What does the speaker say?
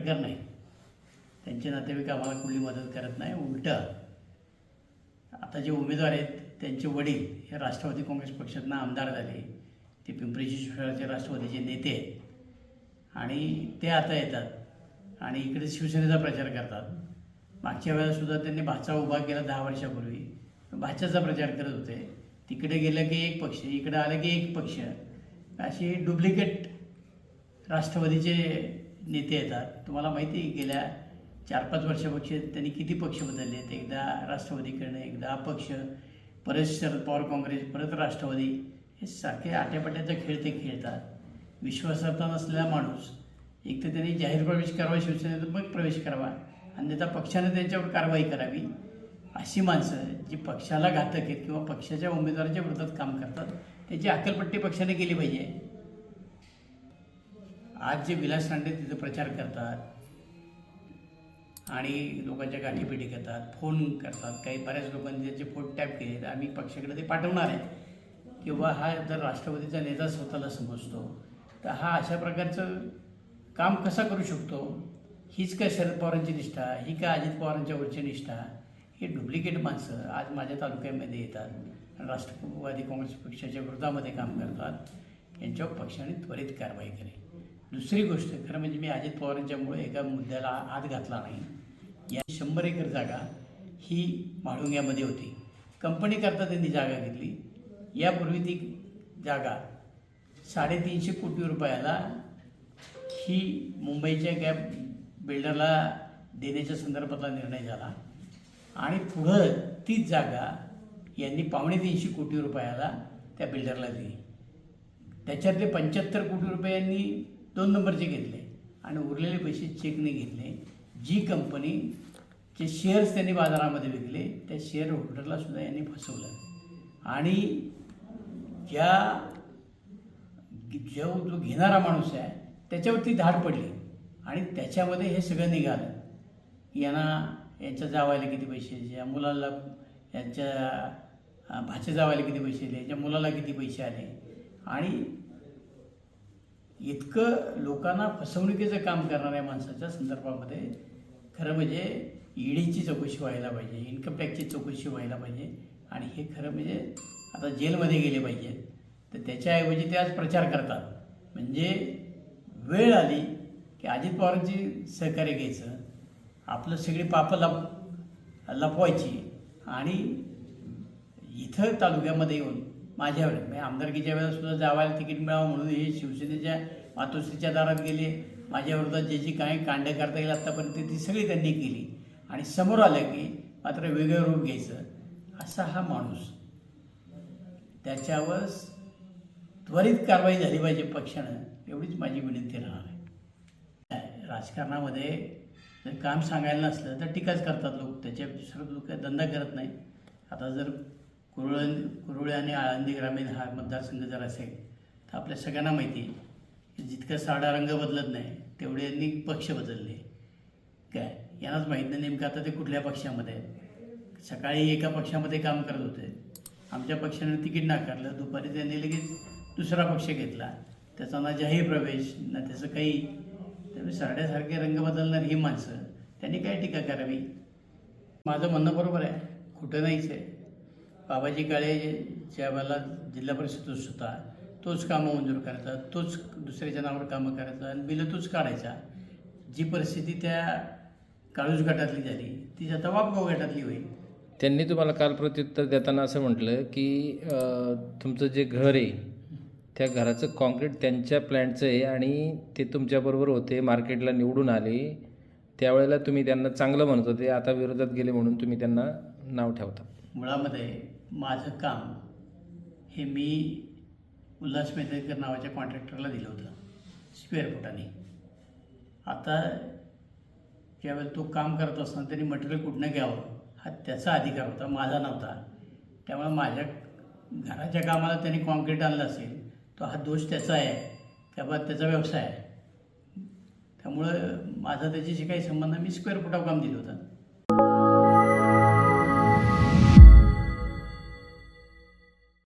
प्रकार नाही. त्यांचे नातेवाईक आम्हाला कुठली मदत करत नाही. उलटं आता जे उमेदवार आहेत त्यांचे वडील हे राष्ट्रवादी काँग्रेस पक्षातनं आमदार झाले. ते पिंपरी चिंचवडचे राष्ट्रवादीचे नेते आहेत आणि ते आता येतात आणि इकडे शिवसेनेचा प्रचार करतात. मागच्या वेळेलासुद्धा त्यांनी भाचा उभा केला 10 वर्षापूर्वी. भाच्याचा प्रचार करत होते. तिकडे गेलं की एक पक्ष, इकडे आलं की एक पक्ष, अशी डुप्लिकेट राष्ट्रवादीचे नेते येतात. तुम्हाला माहिती आहे गेल्या 4-5 वर्षापेक्षा त्यांनी किती पक्ष बदलले आहेत. एकदा राष्ट्रवादीकडनं, एकदा अपक्ष, परत शरद पवार काँग्रेस, परत राष्ट्रवादी. हे सारखे आट्यापाट्याचा खेळ ते खेळतात. विश्वासार्हता नसलेला माणूस एक तर त्यांनी जाहीर प्रवेश करावा शिवसेनेत, मग प्रवेश करावा, अन्यथा पक्षाने त्यांच्यावर कारवाई करावी. अशी माणसं जी पक्षाला घातक आहेत किंवा पक्षाच्या उमेदवाराच्या विरोधात काम करतात त्याची अक्कलपट्टी पक्षाने केली पाहिजे. आज जे विलास रांडे तिथं प्रचार करतात आणि लोकांच्या गाठीपिठी करतात, फोन करतात, काही बऱ्याच लोकांनी त्यांचे फोन टॅप केले, तर आम्ही पक्षाकडे ते पाठवणार आहे. किंवा हा जर राष्ट्रवादीचा नेता स्वतःला समजतो तर हा अशा प्रकारचं काम कसा करू शकतो? हीच काय शरद पवारांची निष्ठा? ही काय अजित पवारांच्या वरची निष्ठा? हे डुप्लिकेट माणसं आज माझ्या तालुक्यामध्ये येतात, राष्ट्रवादी काँग्रेस पक्षाच्या विरोधामध्ये काम करतात. यांच्यावर पक्षाने त्वरित कारवाई केली. दुसरी गोष्ट, खरं म्हणजे मी अजित पवारांच्यामुळे एका मुद्द्याला हात घातला नाही. या 100 एकर जागा ही म्हाळुंग्यामध्ये होती. कंपनीकरता त्यांनी जागा घेतली. यापूर्वी ती जागा 350 कोटी रुपयाला ही मुंबईच्या गॅप बिल्डरला देण्याच्या संदर्भातला निर्णय झाला आणि पुढं तीच जागा यांनी 250 कोटी रुपयाला त्या बिल्डरला दिली. त्याच्यातले 75 कोटी रुपये यांनी 2 नंबरचे घेतले आणि उरलेले पैसे चेकने घेतले. जी कंपनीचे शेअर्स त्यांनी बाजारामध्ये विकले त्या शेअर होल्डरला सुद्धा यांनी फसवलं आणि जो घेणारा माणूस आहे त्याच्यावरती धाड पडली आणि त्याच्यामध्ये हे सगळं निघालं. यांच्या जावायला किती पैसे दिले, या मुलाला, यांच्या भाच्या जावायला किती पैसे दिले, यांच्या मुलाला किती पैसे आले आणि इतकं लोकांना फसवणुकीचं काम करणाऱ्या माणसाच्या संदर्भामध्ये खरं म्हणजे ईडीची चौकशी व्हायला पाहिजे, इन्कम टॅक्सची चौकशी व्हायला पाहिजे आणि हे खरं म्हणजे आता जेलमध्ये गेले पाहिजेत. तर त्याच्याऐवजी ते आज प्रचार करतात. म्हणजे वेळ आली की अजित पवारांची सहकार्य घ्यायचं, आपलं सगळी पापं लपवायची आणि इथं तालुक्यामध्ये येऊन माझ्यावर म्हणजे आमदारकीच्या वेळेलासुद्धा जावायला तिकीट मिळावं म्हणून हे शिवसेनेच्या मातोश्रीच्या दारात गेले. माझ्याविरोधात जी काही कांड करता येईल आत्तापर्यंत ती सगळी त्यांनी केली आणि समोर आलं की मात्र वेगळं रूप घ्यायचं. असा हा माणूस, त्याच्यावर त्वरित कारवाई झाली पाहिजे पक्षानं, एवढीच माझी विनंती राहणार आहे. राजकारणामध्ये जर काम सांगायला नसलं तर टीकाच करतात लोक, त्याच्या दुसरं लोक धंदा करत नाही. आता जर कुरुळे आणि आळंदी ग्रामीण हा मतदारसंघ जर असेल तर आपल्या सगळ्यांना माहिती आहे जितका साडा रंग बदलत नाही तेवढे यांनी पक्ष बदलले. काय यांनाच माहीत नाही नेमकं आता ते कुठल्या पक्षामध्ये आहेत. सकाळी एका पक्षामध्ये काम करत होते, आमच्या पक्षाने तिकीट नाकारलं, दुपारी त्यांनी लगेच दुसरा पक्ष घेतला, त्याचा ना जाहीर प्रवेश ना त्याचं काही. त्यामुळे साड्यासारखे रंग बदलणारी ही माणसं त्यांनी काय टीका करावी? माझं म्हणणं बरोबर आहे, खोटं नाहीच आहे. बाबाजी काळे ज्या वेळेला जिल्हा परिषद होता तोच कामं मंजूर करायचा, तोच दुसऱ्याच्या नावावर कामं करायचा आणि बिलं तोच काढायचा. जी परिस्थिती त्या काळूज गटातली झाली ती आता वापगाव गटातली होईल. त्यांनी तुम्हाला काल प्रत्युत्तर देताना असं म्हटलं की तुमचं जे घर आहे त्या घराचं कॉन्क्रीट त्यांच्या प्लॅनचं आहे आणि ते तुमच्याबरोबर होते, मार्केटला निवडून आले, त्यावेळेला तुम्ही त्यांना चांगलं म्हणत होते, आता विरोधात गेले म्हणून तुम्ही त्यांना नाव ठेवता. मुळामध्ये माझं काम हे मी उल्हास मेहतेकर नावाच्या कॉन्ट्रॅक्टरला दिलं होतं स्क्वेअर फुटाने. आता ज्यावेळेला तो काम करत असताना त्यांनी मटेरियल कुठनं घ्यावं हा त्याचा अधिकार होता, माझा नव्हता. त्यामुळे माझ्या घराच्या कामाला त्यांनी कॉन्क्रीट आणलं असेल तो हा दोष त्याचा आहे का बा त्याचा व्यवसाय आहे. त्यामुळं माझा त्याच्याशी काही संबंध, मी स्क्वेअर फुटावर काम दिलं होतं.